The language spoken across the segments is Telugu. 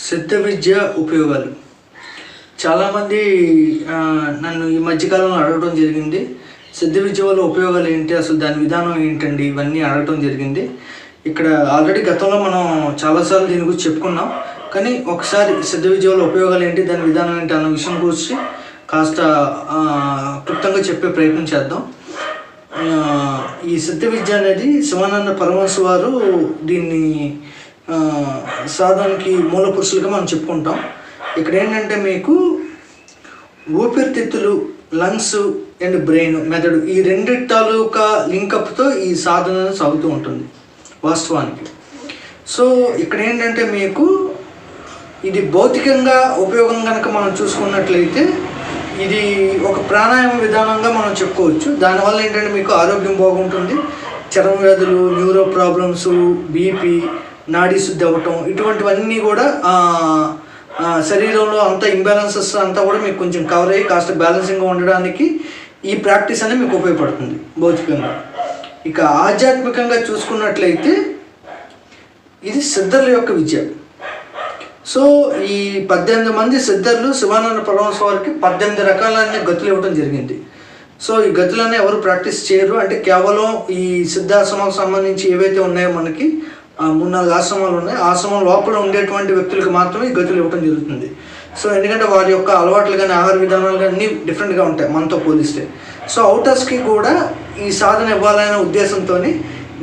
సిద్ధ విద్య ఉపయోగాలు. చాలామంది నన్ను ఈ మధ్యకాలంలో అడగడం జరిగింది, సిద్ధ విద్య వల్ల ఉపయోగాలు ఏంటి, అసలు దాని విధానం ఏంటండి, ఇవన్నీ అడగడం జరిగింది. ఇక్కడ ఆల్రెడీ గతంలో మనం చాలాసార్లు దీని గురించి చెప్పుకున్నాం, కానీ ఒకసారి సిద్ధ విద్య వల్ల ఉపయోగాలు ఏంటి, దాని విధానం ఏంటి అన్న విషయం గురించి కాస్త క్లుప్తంగా చెప్పే ప్రయత్నం చేద్దాం. ఈ సిద్ధ విద్య అనేది శివానంద పరమహంస వారు దీన్ని సాధనకి మూల పురుషులుగా మనం చెప్పుకుంటాం. ఇక్కడ ఏంటంటే మీకు ఊపిరితిత్తులు, లంగ్స్ అండ్ బ్రెయిన్, మెదడు, ఈ రెండిటి తాలూకా లింకప్తో ఈ సాధన సాగుతూ ఉంటుంది వాస్తవానికి. సో ఇక్కడ ఏంటంటే మీకు ఇది భౌతికంగా ఉపయోగం కనుక మనం చూసుకున్నట్లయితే ఇది ఒక ప్రాణాయామ విధానంగా మనం చెప్పుకోవచ్చు. దానివల్ల ఏంటంటే మీకు ఆరోగ్యం బాగుంటుంది, చర్మ వ్యాధులు, న్యూరో ప్రాబ్లమ్స్, బీపీ, నాడీ శుద్ధి అవ్వటం, ఇటువంటివన్నీ కూడా శరీరంలో అంత ఇంబ్యాలెన్సెస్ అంతా కూడా మీకు కొంచెం కవర్ అయ్యి కాస్త బ్యాలెన్సింగ్గా ఉండడానికి ఈ ప్రాక్టీస్ అనేది మీకు ఉపయోగపడుతుంది భౌతికంగా. ఇక ఆధ్యాత్మికంగా చూసుకున్నట్లయితే ఇది సిద్ధర్ల యొక్క విద్య. సో ఈ 18 మంది సిద్ధర్లు శివానంద పరమహంస వారికి 18 రకాలన్నీ గతులు ఇవ్వడం జరిగింది. సో ఈ గతులన్నీ ఎవరు ప్రాక్టీస్ చేయరు, అంటే కేవలం ఈ సిద్ధాశ్రమాలకు సంబంధించి ఏవైతే ఉన్నాయో మనకి 3-4 ఆశ్రమాలు ఉన్నాయి, ఆశ్రమం లోపల ఉండేటువంటి వ్యక్తులకు మాత్రమే ఈ గతులు ఇవ్వడం జరుగుతుంది. సో ఎందుకంటే వారి యొక్క అలవాట్లు కానీ ఆహార విధానాలు కానీ అన్నీ డిఫరెంట్గా ఉంటాయి మనతో పోలిస్తే. సో అవుటర్స్కి కూడా ఈ సాధన ఇవ్వాలనే ఉద్దేశంతో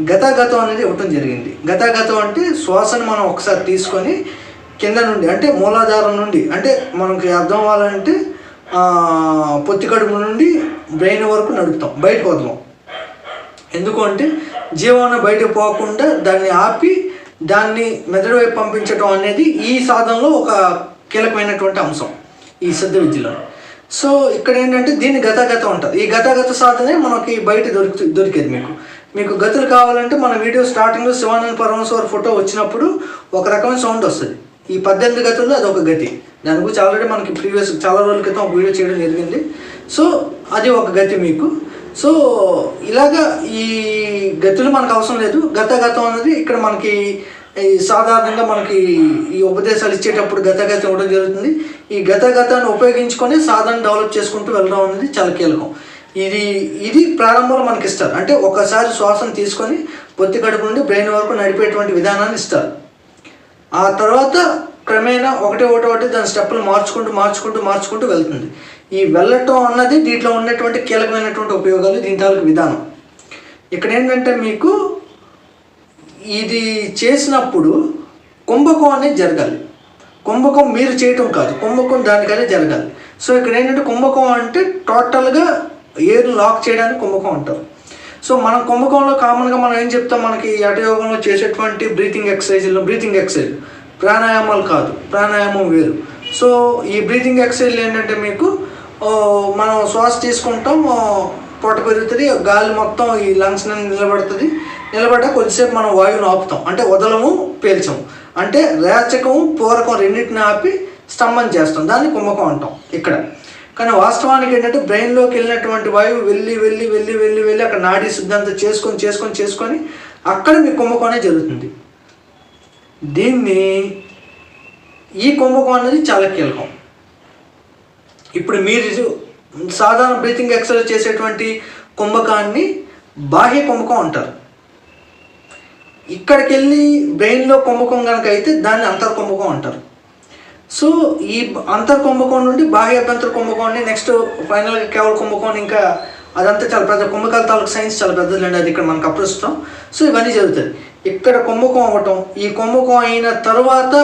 గతాగతం అనేది ఇవ్వటం జరిగింది. గతాగతం అంటే శ్వాసను మనం ఒకసారి తీసుకొని కింద నుండి, అంటే మూలాధారం నుండి, అంటే మనకి అర్థం అవ్వాలంటే పొత్తి కడుపు నుండి బ్రెయిన్ వరకు నడుపుతాం, బయటకు వదలం. ఎందుకు అంటే జీవాన్ని బయటకు పోకుండా దాన్ని ఆపి దాన్ని మెదడు వైపు పంపించడం అనేది ఈ సాధనలో ఒక కీలకమైనటువంటి అంశం ఈ సిద్ధ విద్యలో. సో ఇక్కడ ఏంటంటే దీన్ని గతాగతం ఉంటుంది. ఈ గతాగత సాధనే మనకి బయట దొరికేది. మీకు గతులు కావాలంటే మన వీడియో స్టార్టింగ్లో శివానంద పరమహంస వారి ఫోటో వచ్చినప్పుడు ఒక రకమైన సౌండ్ వస్తుంది. ఈ 18 గతుల్లో అది ఒక గతి. దాని గురించి ఆల్రెడీ మనకి ప్రీవియస్ చాలా రోజుల క్రితం ఒక వీడియో చేయడం జరిగింది. సో అది ఒక గతి మీకు. సో ఇలాగా ఈ గతులు మనకు అవసరం లేదు. గతం అనేది ఇక్కడ మనకి సాధారణంగా మనకి ఈ ఉపదేశాలు ఇచ్చేటప్పుడు గతం ఇవ్వడం జరుగుతుంది. ఈ గతాన్ని ఉపయోగించుకొని సాధన డెవలప్ చేసుకుంటూ వెళ్ళడం అనేది చాలా కీలకం. ఇది ప్రారంభంలో మనకి ఇస్తారు, అంటే ఒకసారి శ్వాసను తీసుకొని పొత్తి కడుపు నుండి బ్రెయిన్ వరకు నడిపేటువంటి విధానాన్ని ఇస్తారు. ఆ తర్వాత క్రమేణా ఒకటి దాని స్టెప్పులు మార్చుకుంటూ వెళ్తుంది. ఈ వెళ్ళటం అన్నది దీంట్లో ఉన్నటువంటి కీలకమైనటువంటి ఉపయోగాలు, దీని తాలూకు విధానం. ఇక్కడ ఏంటంటే మీకు ఇది చేసినప్పుడు కుంభకం అనేది జరగాలి. కుంభకం మీరు చేయటం కాదు, కుంభకం దానికనే జరగాలి. సో ఇక్కడ ఏంటంటే కుంభకం అంటే టోటల్గా ఎయిర్ లాక్ చేయడానికి కుంభకం అంటారు. సో మనం కుంభకంలో కామన్గా మనం ఏం చెప్తాం, మనకి హఠయోగంలో చేసేటువంటి బ్రీతింగ్ ఎక్సర్సైజ్ ప్రాణాయామాలు కాదు, ప్రాణాయామం వేరు. సో ఈ బ్రీతింగ్ ఎక్సర్సైజ్ ఏంటంటే మీకు మనం శ్వాస తీసుకుంటాం, పొట్ట పెరుగుతుంది, గాలి మొత్తం ఈ లంగ్స్ నిలబడ్డా కొద్దిసేపు మనం వాయువుని ఆపుతాం, అంటే వదలము పేల్చము, అంటే రేచకము పూరకం రెండింటిని ఆపి స్తంభం చేస్తాం, దాన్ని కుంభకం అంటాం ఇక్కడ. కానీ వాస్తవానికి ఏంటంటే బ్రెయిన్లోకి వెళ్ళినటువంటి వాయువు వెళ్ళి అక్కడ నాడీ శుద్ధంతా చేసుకొని అక్కడ మీ కుంభకం అనేది జరుగుతుంది. ఈ కుంభకం అనేది చాలా కీలకం. ఇప్పుడు మీరు సాధారణ బ్రీతింగ్ ఎక్సర్సైజ్ చేసేటువంటి కుంభకాన్ని బాహ్య కుంభకం అంటారు. ఇక్కడికి వెళ్ళి బ్రెయిన్లో కుంభకం కనుక అయితే దాన్ని అంతర్కుంభకం అంటారు. సో ఈ అంతర్ కుంభకోణం నుండి బాహ్య అభ్యంతర కుంభకోణాన్ని నెక్స్ట్ ఫైనల్గా కేవల కుంభకోణం, ఇంకా అదంతా చాలా పెద్ద కుంభకాల తాలూకు సైన్స్ చాలా పెద్దదండి, అది ఇక్కడ మనకు అప్రస్తుతం. సో ఇవన్నీ జరుగుతుంది. ఇక్కడ కుంభకోణం అవ్వటం, ఈ కుంభకోణం అయిన తర్వాత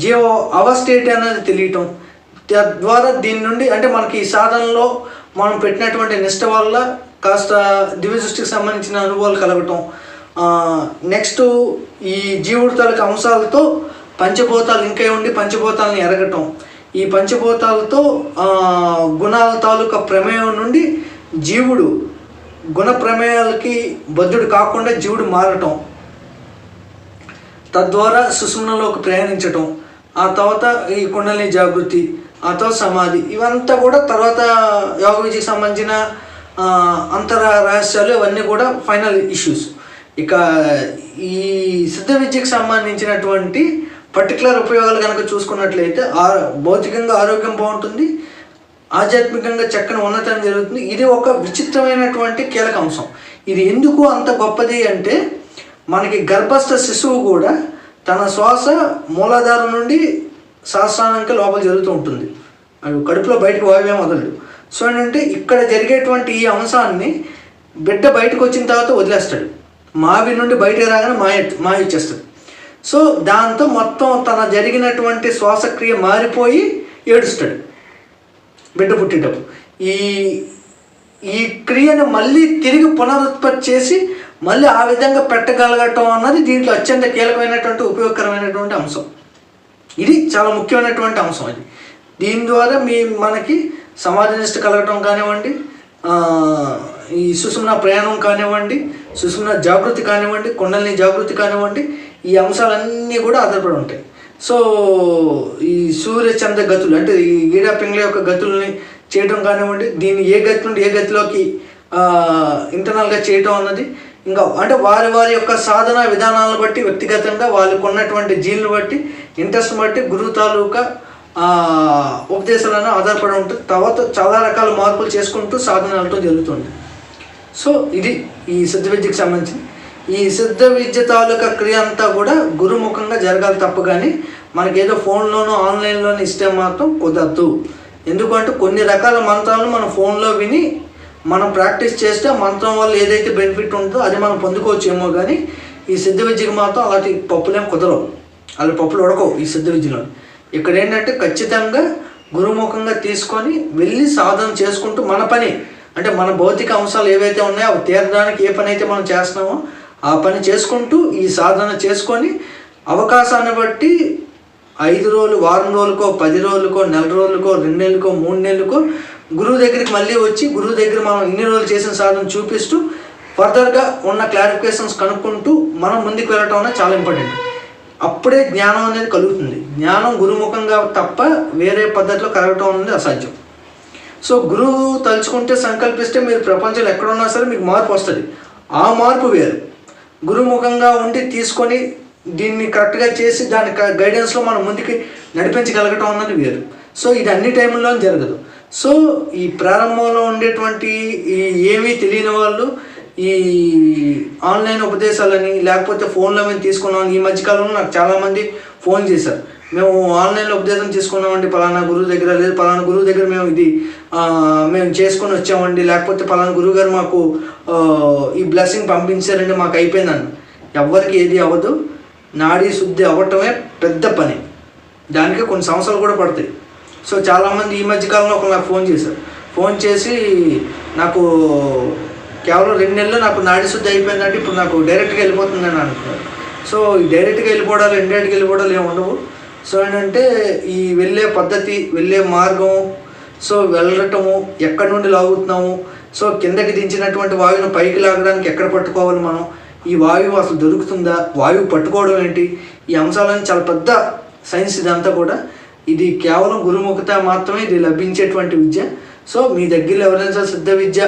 జీవ అవస్థేటి అనేది తెలియటం, తద్వారా దీని నుండి అంటే మనకి ఈ సాధనలో మనం పెట్టినటువంటి నిష్ట వల్ల కాస్త దివ్య సృష్టికి సంబంధించిన అనుభవాలు కలగటం, నెక్స్ట్ ఈ జీవుడి తాలూకు అంశాలతో పంచభూతాలు ఇంకా ఉండి పంచభూతాలను ఎరగటం, ఈ పంచభూతాలతో గుణాల తాలూకా ప్రమేయం నుండి జీవుడు గుణ ప్రమేయాలకి బద్ధుడు కాకుండా జీవుడు మారటం, తద్వారా సుషుమ్నలోకి ప్రయాణించటం, ఆ తర్వాత ఈ కుండలిని జాగృతి, ఆ తర్వాత సమాధి, ఇవంతా కూడా తర్వాత యోగ విద్యకి సంబంధించిన అంతర రహస్యాలు, ఇవన్నీ కూడా ఫైనల్ ఇష్యూస్. ఇక ఈ సిద్ధ విద్యకు సంబంధించినటువంటి పర్టికులర్ ఉపయోగాలు కనుక చూసుకున్నట్లయితే భౌతికంగా ఆరోగ్యం బాగుంటుంది, ఆధ్యాత్మికంగా చక్కని ఉన్నతం జరుగుతుంది. ఇది ఒక విచిత్రమైనటువంటి కీలక అంశం. ఇది ఎందుకు అంత గొప్పది అంటే మనకి గర్భస్థ శిశువు కూడా తన శ్వాస మూలాధారం నుండి సహస్రానికి లోపల జరుగుతూ ఉంటుంది, అది కడుపులో బయటకు వాయువేం వదలడు. సో ఏంటంటే ఇక్కడ జరిగేటువంటి ఈ అంశాన్ని బిడ్డ బయటకు వచ్చిన తర్వాత వదిలేస్తాడు, మావి నుండి బయటకు రాగానే మాయ ఇచ్చేస్తాడు. సో దాంతో మొత్తం తన జరిగినటువంటి శ్వాసక్రియ మారిపోయి ఏడుస్తాడు బిడ్డ పుట్టేటప్పుడు. ఈ క్రియను మళ్ళీ తిరిగి పునరుత్పత్తి చేసి మళ్ళీ ఆ విధంగా పెట్టగలగటం అన్నది దీంట్లో అత్యంత కీలకమైనటువంటి ఉపయోగకరమైనటువంటి అంశం. ఇది చాలా ముఖ్యమైనటువంటి అంశం. ఇది దీని ద్వారా మనకి సమాధి నిష్ట కలగటం కానివ్వండి, ఈ సుషుమ్న ప్రయాణం కానివ్వండి, సుషుమ్న జాగృతి కానివ్వండి, కుండలిని జాగృతి కానివ్వండి, ఈ అంశాలన్నీ కూడా ఆధారపడి ఉంటాయి. సో ఈ సూర్యచంద్ర గతులు అంటే ఈ ఈడా పింగ్ల యొక్క గతుల్ని చేయటం కానివ్వండి, దీన్ని ఏ గతి నుండి ఏ గతిలోకి ఇంటర్నల్గా చేయటం అన్నది, ఇంకా అంటే వారి యొక్క సాధన విధానాలను బట్టి వ్యక్తిగతంగా వాళ్ళకు ఉన్నటువంటి జీన్లు బట్టి ఇంట్రెస్ట్ని బట్టి గురువు తాలూకా ఉపదేశాలను ఆధారపడి ఉంటుంది. తర్వాత చాలా రకాల మార్పులు చేసుకుంటూ సాధన వెళ్ళటం జరుగుతుంది. సో ఇది ఈ సిద్ధ విద్యకు సంబంధించి. ఈ సిద్ధ విద్య తాలూకా క్రియ అంతా కూడా గురుముఖంగా జరగాలి తప్ప కానీ మనకేదో ఫోన్లోనో ఆన్లైన్లోనో ఇస్తే మాత్రం కుదరదు. ఎందుకంటే కొన్ని రకాల మంత్రాలను మనం ఫోన్లో విని మనం ప్రాక్టీస్ చేస్తే మంత్రం వల్ల ఏదైతే బెనిఫిట్ ఉంటుందో అది మనం పొందుకోవచ్చేమో, కానీ ఈ సిద్ధ విద్యకు మాత్రం అలాంటి పప్పులేం కుదరవు, అలా పప్పులు ఉడకవు ఈ సిద్ధ విద్యలో. ఇక్కడ ఏంటంటే ఖచ్చితంగా గురుముఖంగా తీసుకొని వెళ్ళి సాధన చేసుకుంటూ మన పని అంటే మన భౌతిక అంశాలు ఏవైతే ఉన్నాయో అవి తీరడానికి ఏ పని అయితే మనం చేస్తున్నామో ఆ పని చేసుకుంటూ ఈ సాధన చేసుకొని అవకాశాన్ని బట్టి 5 రోజులు, వారం రోజులకో, 10 రోజులకో, నెల రోజులకో, 2 నెలలకో, 3 నెలలకో గురువు దగ్గరికి మళ్ళీ వచ్చి గురువు దగ్గర మనం ఇన్ని రోజులు చేసిన సాధన చూపిస్తూ ఫర్దర్గా ఉన్న క్లారిఫికేషన్స్ కనుక్కుంటూ మనం ముందుకు వెళ్ళటం అనేది చాలా ఇంపార్టెంట్. అప్పుడే జ్ఞానం అనేది కలుగుతుంది. జ్ఞానం గురుముఖంగా తప్ప వేరే పద్ధతిలో కలగటం అనేది అసాధ్యం. సో గురువు తలుచుకుంటే సంకల్పిస్తే మీరు ప్రపంచంలో ఎక్కడున్నా సరే మీకు మార్పు వస్తుంది. ఆ మార్పు వేరు. గురుముఖంగా ఉండి తీసుకొని దీన్ని కరెక్ట్గా చేసి దాని గైడెన్స్లో మనం ముందుకి నడిపించగలగటం అన్నది వేరు. సో ఇది అన్ని టైంలో జరగదు. సో ఈ ప్రారంభంలో ఉండేటువంటి ఈ ఏమీ తెలియని వాళ్ళు ఈ ఆన్లైన్ ఉపదేశాలని లేకపోతే ఫోన్లో మేము తీసుకున్నాం. ఈ మధ్యకాలంలో నాకు చాలామంది ఫోన్ చేశారు, మేము ఆన్లైన్లో ఉపదేశం తీసుకున్నామండి పలానా గురువు దగ్గర, లేదు పలానా గురువు దగ్గర మేము చేసుకొని వచ్చామండి, లేకపోతే పలానా గురువు గారు మాకు ఈ బ్లెస్సింగ్ పంపించారండి, మాకు అయిపోయిందండి. ఎవరికి ఏది అవ్వదు. నాడీ శుద్ధి అవ్వటమే పెద్ద పని, దానికి కొన్ని సంవత్సరాలు కూడా పడతాయి. సో చాలామంది ఈ మధ్యకాలంలో ఒకరు నాకు ఫోన్ చేసి నాకు కేవలం 2 నెలలు నాకు నాడీ శుద్ధి అయిపోయిందంటే ఇప్పుడు నాకు డైరెక్ట్గా వెళ్ళిపోతుందని అనుకున్నారు. సో ఈ డైరెక్ట్గా వెళ్ళిపోవడాలు, ఇండైరెక్ట్గా వెళ్ళిపోవడాలు ఏమి ఉండవు. సో ఏంటంటే ఈ వెళ్ళే పద్ధతి, వెళ్ళే మార్గం, సో వెళ్ళటము, ఎక్కడి నుండి లాగుతున్నాము, సో కిందకి దించినటువంటి వాయువును పైకి లాగడానికి ఎక్కడ పట్టుకోవాలి మనం, ఈ వాయువు అసలు దొరుకుతుందా, వాయువు పట్టుకోవడం ఏంటి, ఈ అంశాలని చాలా పెద్ద సైన్స్ ఇదంతా కూడా. ఇది కేవలం గురుముఖత మాత్రమే ఇది లభించేటువంటి విద్య. సో మీ దగ్గర ఎవరైనా సిద్ధ విద్య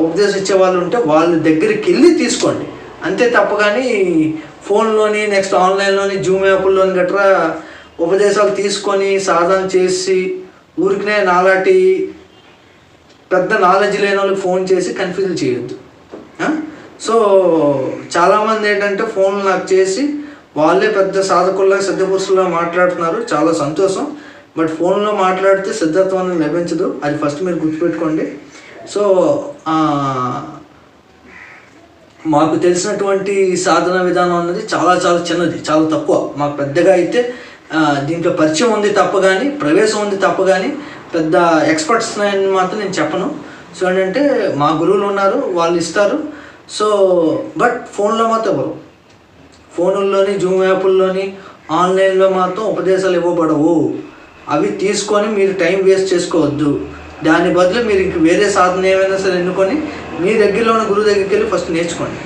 ఉపదేశం ఇచ్చే వాళ్ళు ఉంటే వాళ్ళ దగ్గరికి వెళ్ళి తీసుకోండి అంతే తప్ప. కానీ ఫోన్లోని నెక్స్ట్ ఆన్లైన్లోని జూమ్ యాప్ల్లోని గట్రా ఉపదేశాలు తీసుకొని సాధన చేసి ఊరికినే నాలాంటి పెద్ద నాలెడ్జ్ లేని వాళ్ళకి ఫోన్ చేసి కన్ఫ్యూజ్ చేయొద్దు. సో చాలామంది ఏంటంటే ఫోన్ నాకు చేసి వాళ్ళే పెద్ద సాధకుల్లా సిద్ధపురుషుల్లా మాట్లాడుతున్నారు, చాలా సంతోషం. బట్ ఫోన్లో మాట్లాడితే సిద్ధత్వం అనేది లభించదు, అది ఫస్ట్ మీరు గుర్తుపెట్టుకోండి. సో మాకు తెలిసినటువంటి సాధన విధానం అన్నది చాలా చాలా చిన్నది, చాలా తక్కువ. మాకు పెద్దగా అయితే దీంట్లో పరిచయం ఉంది తప్ప కానీ, ప్రవేశం ఉంది తప్ప కానీ పెద్ద ఎక్స్పర్ట్స్ అని మాత్రం నేను చెప్పను. సో ఏంటంటే మా గురువులు ఉన్నారు, వాళ్ళు ఇస్తారు. సో బట్ ఫోన్లో మాత్రం ఎవరు, ఫోనుల్లోని జూమ్ యాప్ల్లోని ఆన్లైన్లో మాత్రం ఉపదేశాలు ఇవ్వబడవు. అవి తీసుకొని మీరు టైం వేస్ట్ చేసుకోవద్దు. దాని బదులు మీరు ఇంక వేరే సాధన ఏమైనా సరే ఎన్నుకొని మీ దగ్గరలో ఉన్న గురువు దగ్గరికి వెళ్ళి ఫస్ట్ నేర్చుకోండి.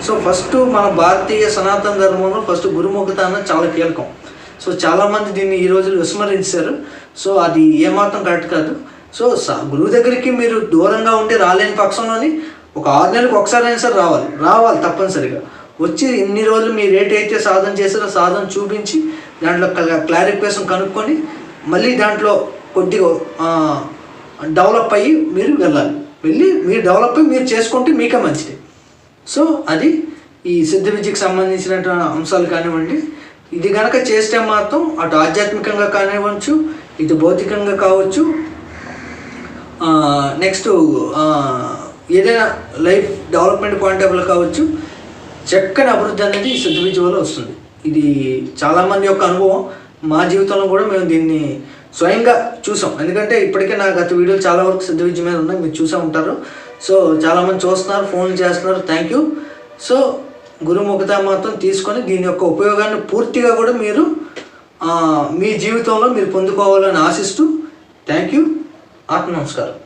సో ఫస్ట్ మన భారతీయ సనాతన ధర్మంలో ఫస్ట్ గురుముఖత అన్నది చాలా కీలకం. సో చాలామంది దీన్ని ఈ రోజులు విస్మరించారు. సో అది ఏమాత్రం కరెక్ట్ కాదు. సో గురువు దగ్గరికి మీరు దూరంగా ఉండి రాలేని పక్షంలోని ఒక 6 నెలలకు ఒకసారి అయినా సరే రావాలి తప్పనిసరిగా. వచ్చి ఇన్ని రోజులు మీరు ఏటైతే సాధన చేశారో సాధన చూపించి దాంట్లో క్లారిఫికేషన్ కనుక్కొని మళ్ళీ దాంట్లో కొద్దిగా డెవలప్ అయ్యి మీరు వెళ్ళి మీరు డెవలప్ అయ్యి మీరు చేసుకుంటే మీకే మంచిది. సో అది ఈ సిద్ధ విద్యకు సంబంధించినటువంటి అంశాలు కానివ్వండి. ఇది కనుక చేస్తే మాత్రం అటు ఆధ్యాత్మికంగా కానివ్వచ్చు, ఇటు భౌతికంగా కావచ్చు, నెక్స్ట్ ఏదైనా life development point of view కావచ్చు, చక్కని అభివృద్ధి అనేది ఈ సిద్ధ విద్య వల్ల వస్తుంది. ఇది చాలామంది యొక్క అనుభవం. మా జీవితంలో కూడా మేము దీన్ని స్వయంగా చూసాం. ఎందుకంటే ఇప్పటికే నా గత వీడియోలు చాలా వరకు సిద్ధ విద్య మీద ఉన్నాయి, మీరు చూసే ఉంటారు. సో చాలామంది చూస్తున్నారు, ఫోన్లు చేస్తున్నారు, థ్యాంక్ యూ. సో గురుముఖత మాత్రం తీసుకొని దీని యొక్క ఉపయోగాన్ని పూర్తిగా కూడా మీరు మీ జీవితంలో మీరు పొందుకోవాలని ఆశిస్తూ థ్యాంక్ యూ. ఆత్మ నమస్కారం.